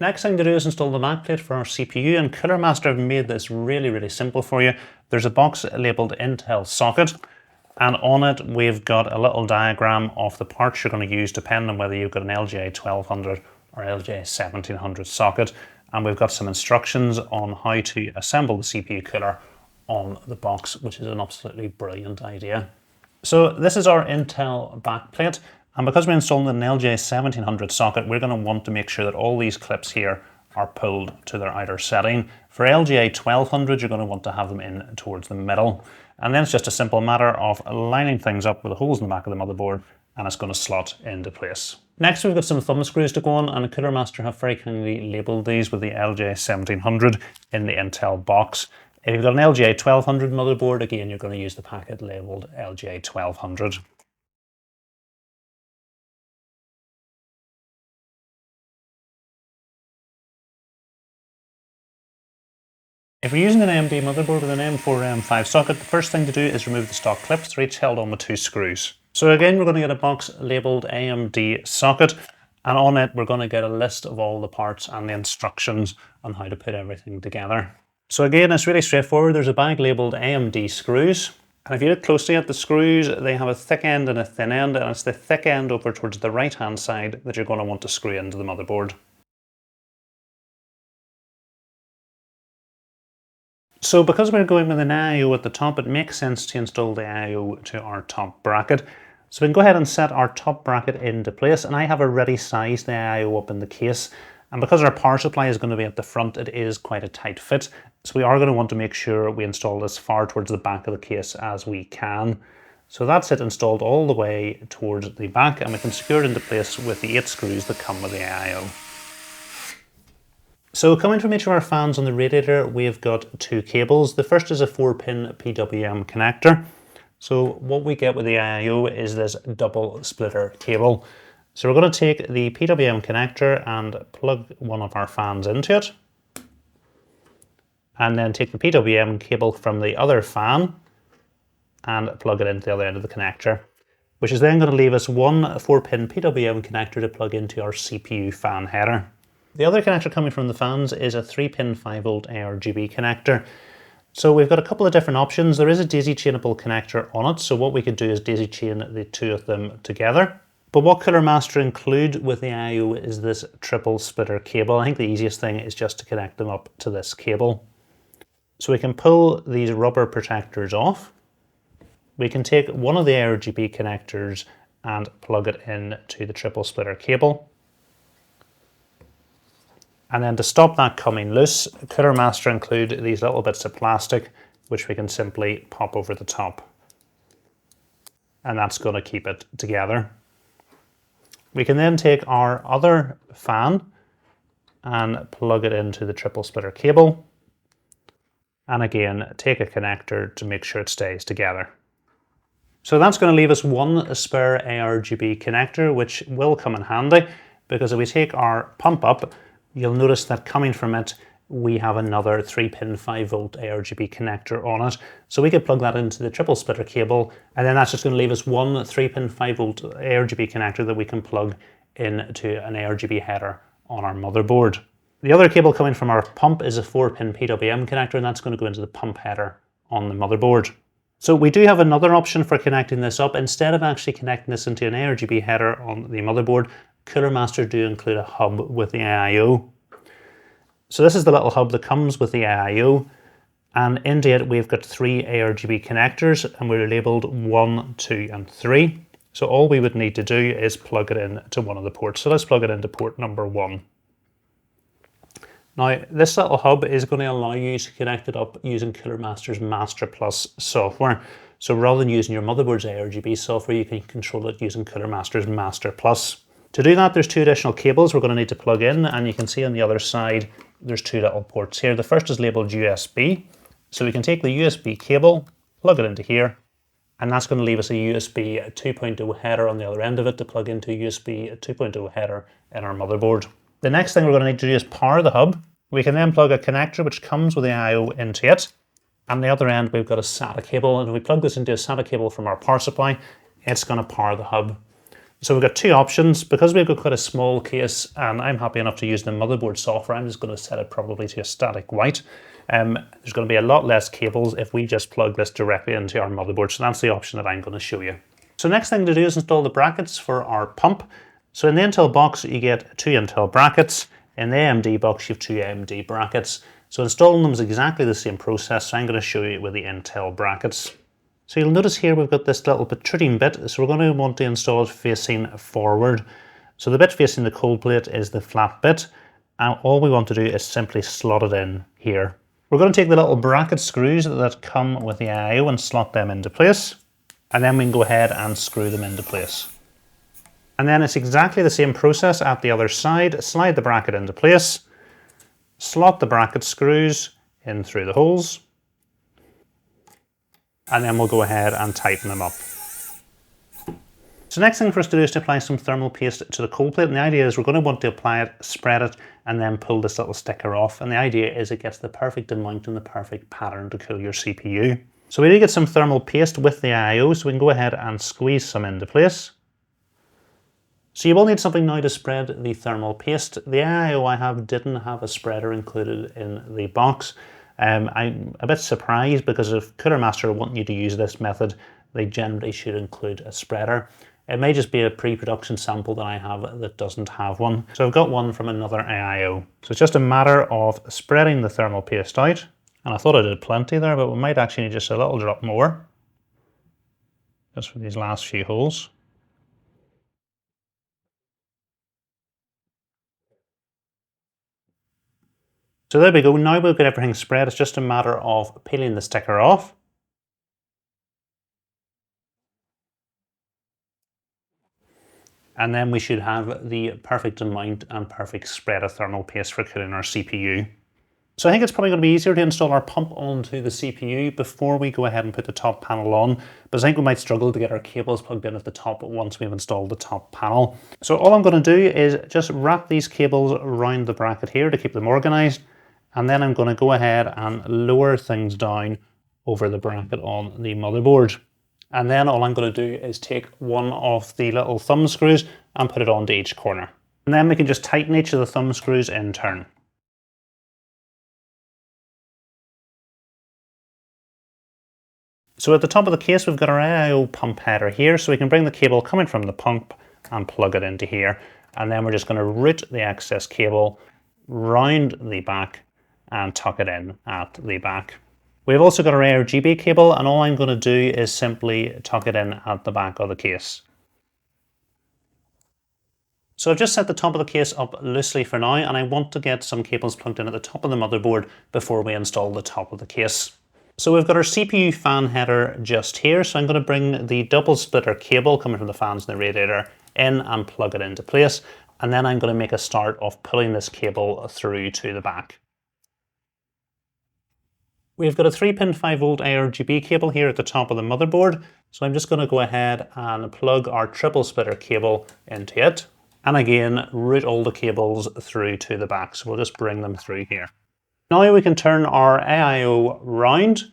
Next thing to do is install the backplate for our CPU, and Cooler Master have made this really simple for you. There's a box labelled Intel socket, and on it we've got a little diagram of the parts you're going to use depending on whether you've got an LGA 1200 or LGA 1700 socket, and we've got some instructions on how to assemble the CPU cooler on the box, which is an absolutely brilliant idea. So this is our Intel backplate. And because we're installing an LGA 1700 socket, we're going to want to make sure that all these clips here are pulled to their outer setting. For LGA 1200, you're going to want to have them in towards the middle. And then it's just a simple matter of lining things up with the holes in the back of the motherboard, and it's going to slot into place. Next, we've got some thumb screws to go on, and Cooler Master have very kindly labelled these with the LGA 1700 in the Intel box. If you've got an LGA 1200 motherboard, again, you're going to use the packet labelled LGA 1200. If you're using an AMD motherboard with an M4 M5 socket, the first thing to do is remove the stock clips. They're each held on with 2 screws. So again, we're going to get a box labelled AMD socket, and on it we're going to get a list of all the parts and the instructions on how to put everything together. So again, it's really straightforward. There's a bag labelled AMD screws, and if you look closely at the screws, they have a thick end and a thin end, and it's the thick end over towards the right hand side that you're going to want to screw into the motherboard. So because we're going with an I/O at the top, it makes sense to install the I/O to our top bracket. So we can go ahead and set our top bracket into place, and I have already sized the I/O up in the case. And because our power supply is going to be at the front, it is quite a tight fit. So we are going to want to make sure we install as far towards the back of the case as we can. So that's it installed all the way towards the back, and we can secure it into place with the 8 screws that come with the I/O. So coming from each of our fans on the radiator, we've got 2 cables. The first is a 4-pin PWM connector. So what we get with the I/O is this double splitter cable. So we're going to take the PWM connector and plug one of our fans into it. And then take the PWM cable from the other fan and plug it into the other end of the connector, which is then going to leave us one 4-pin PWM connector to plug into our CPU fan header. The other connector coming from the fans is a 3-pin 5V ARGB connector. So we've got a couple of different options. There is a daisy chainable connector on it, so what we could do is daisy chain the 2 of them together. But what Cooler Master include with the I/O is this triple splitter cable. I think the easiest thing is just to connect them up to this cable. So we can pull these rubber protectors off. We can take one of the ARGB connectors and plug it into the triple splitter cable. And then to stop that coming loose, Cooler Master include these little bits of plastic, which we can simply pop over the top. And that's going to keep it together. We can then take our other fan and plug it into the triple splitter cable. And again, take a connector to make sure it stays together. So that's going to leave us one spare ARGB connector, which will come in handy, because if we take our pump up, you'll notice that coming from it, we have another 3-pin 5V ARGB connector on it. So we could plug that into the triple splitter cable, and then that's just going to leave us one 3-pin 5V ARGB connector that we can plug into an ARGB header on our motherboard. The other cable coming from our pump is a 4-pin PWM connector, and that's going to go into the pump header on the motherboard. So we do have another option for connecting this up. Instead of actually connecting this into an ARGB header on the motherboard, Cooler Master do include a hub with the I/O. So this is the little hub that comes with the I/O, and into it we've got 3 ARGB connectors, and we're labelled 1, 2 and 3. So all we would need to do is plug it in to one of the ports. So let's plug it into port number 1. Now this little hub is going to allow you to connect it up using Cooler Master's Master Plus software. So rather than using your motherboard's ARGB software, you can control it using Cooler Master's Master Plus. To do that, there's 2 additional cables we're going to need to plug in, and you can see on the other side there's 2 little ports here. The first is labelled USB, so we can take the USB cable, plug it into here, and that's going to leave us a USB 2.0 header on the other end of it to plug into a USB 2.0 header in our motherboard. The next thing we're going to need to do is power the hub. We can then plug a connector which comes with the I/O into it, and the other end we've got a SATA cable, and if we plug this into a SATA cable from our power supply, it's going to power the hub. So we've got two options. Because we've got quite a small case and I'm happy enough to use the motherboard software, I'm just going to set it probably to a static white. There's going to be a lot less cables if we just plug this directly into our motherboard. So that's the option that I'm going to show you. So next thing to do is install the brackets for our pump. So in the Intel box, you get two Intel brackets. In the AMD box, you have two AMD brackets. So installing them is exactly the same process. So I'm going to show you with the Intel brackets. So you'll notice here we've got this little protruding bit. So we're going to want to install it facing forward. So the bit facing the cold plate is the flat bit. And all we want to do is simply slot it in here. We're going to take the little bracket screws that come with the IO and slot them into place. And then we can go ahead and screw them into place. And then it's exactly the same process at the other side. Slide the bracket into place, slot the bracket screws in through the holes, and then we'll go ahead and tighten them up. So next thing for us to do is to apply some thermal paste to the cold plate. And the idea is we're going to want to apply it, spread it, and then pull this little sticker off. And the idea is it gets the perfect amount and the perfect pattern to cool your CPU. So we need to get some thermal paste with the IO, so we can go ahead and squeeze some into place. So you will need something now to spread the thermal paste. The IO I have didn't have a spreader included in the box. I'm a bit surprised because if Cooler Master want you to use this method, they generally should include a spreader. It may just be a pre-production sample that I have that doesn't have one. So I've got one from another AIO. So it's just a matter of spreading the thermal paste out. And I thought I did plenty there, but we might actually need just a little drop more. Just for these last few holes. So there we go, now we've got everything spread. It's just a matter of peeling the sticker off. And then we should have the perfect amount and perfect spread of thermal paste for cooling our CPU. So I think it's probably going to be easier to install our pump onto the CPU before we go ahead and put the top panel on, because I think we might struggle to get our cables plugged in at the top once we've installed the top panel. So all I'm going to do is just wrap these cables around the bracket here to keep them organized. And then I'm going to go ahead and lower things down over the bracket on the motherboard. And then all I'm going to do is take one of the little thumb screws and put it onto each corner. And then we can just tighten each of the thumb screws in turn. So at the top of the case, we've got our AIO pump header here, so we can bring the cable coming from the pump and plug it into here. And then we're just going to route the excess cable round the back and tuck it in at the back. We've also got our ARGB cable, and all I'm going to do is simply tuck it in at the back of the case. So I've just set the top of the case up loosely for now, and I want to get some cables plugged in at the top of the motherboard before we install the top of the case. So we've got our CPU fan header just here, so I'm going to bring the double splitter cable coming from the fans and the radiator in and plug it into place, and then I'm going to make a start of pulling this cable through to the back. We've got a 3-pin 5V ARGB cable here at the top of the motherboard, so I'm just going to go ahead and plug our triple splitter cable into it, and again route all the cables through to the back, so we'll just bring them through here. Now we can turn our AIO round,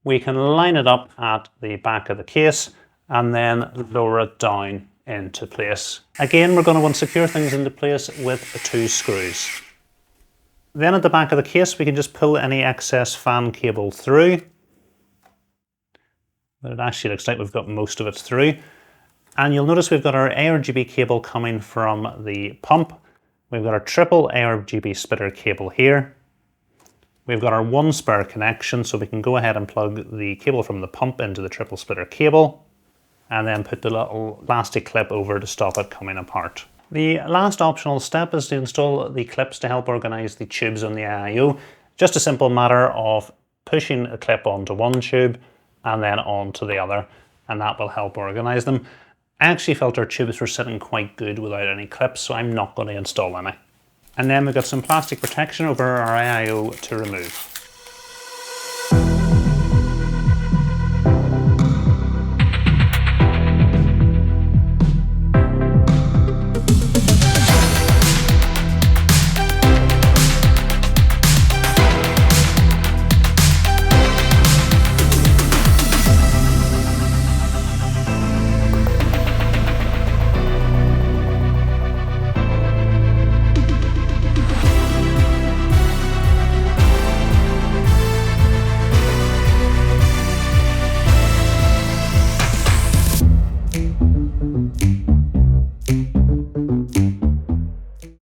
we can line it up at the back of the case and then lower it down into place. Again, we're going to want to secure things into place with 2 screws. Then at the back of the case, we can just pull any excess fan cable through. But it actually looks like we've got most of it through. And you'll notice we've got our ARGB cable coming from the pump. We've got our triple ARGB splitter cable here. We've got our 1 spare connection, so we can go ahead and plug the cable from the pump into the triple splitter cable, and then put the little plastic clip over to stop it coming apart. The last optional step is to install the clips to help organize the tubes on the IO. Just a simple matter of pushing a clip onto one tube and then onto the other, and that will help organize them. I actually felt our tubes were sitting quite good without any clips, so I'm not going to install any. And then we've got some plastic protection over our IO to remove.